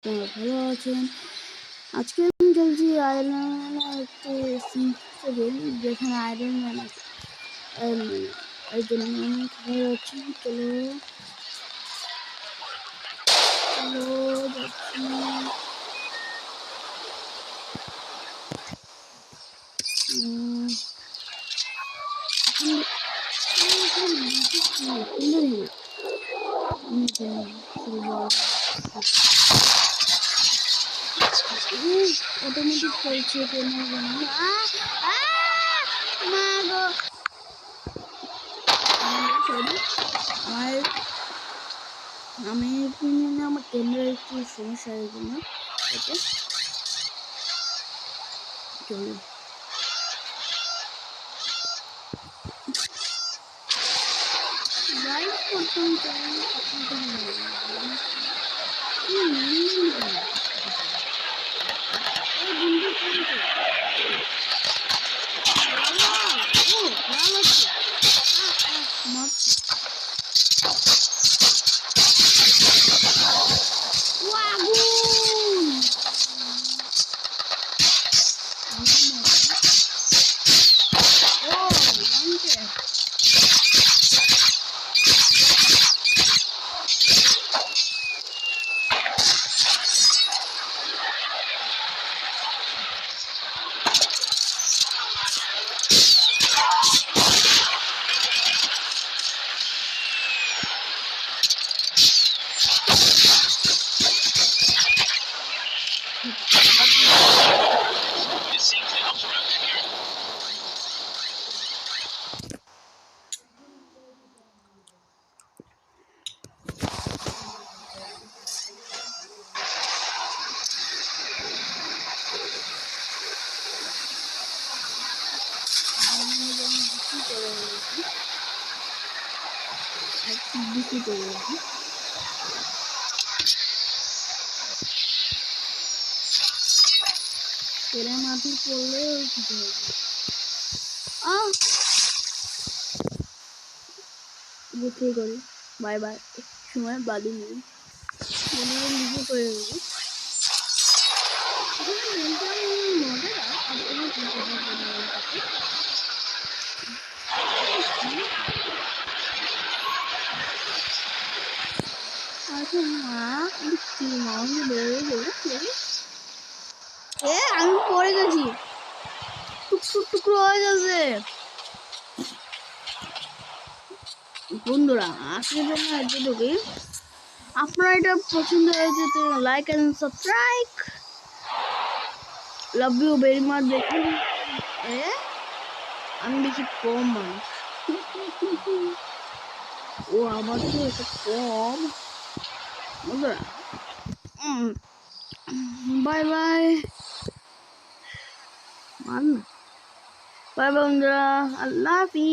ভালো আছেন। আজকে আমি খেলছি আয়রন ম্যানের একটি গেম, যেখানে আয়রন ম্যান আছে। এই জন্য আমি খেলে যাচ্ছি। যাচ্ছি। অটোমেটিক চলছে আমি আমার ক্যামেরার একটু সমস্যা এই জন্য চলুন লাইভ করতাম তেরে মাটি পড়লে বুঝতে করি বাই বাই সময় বাদি নেই লিখে করে দেবো আমি পড়ে গেছি টুকরো হয়ে যাচ্ছে বন্ধুরা। আজকের জন্য এতটুকুই। আপনার এটা পছন্দ হয়েছে তো like and subscribe. Love you very much. দেখুন আমি বেশি কম মানুষ, ও আমার তো এটা কম। বন্ধুরা বাই বাই বাই বাই বন্ধুরা, আল্লাহ হাফিজ।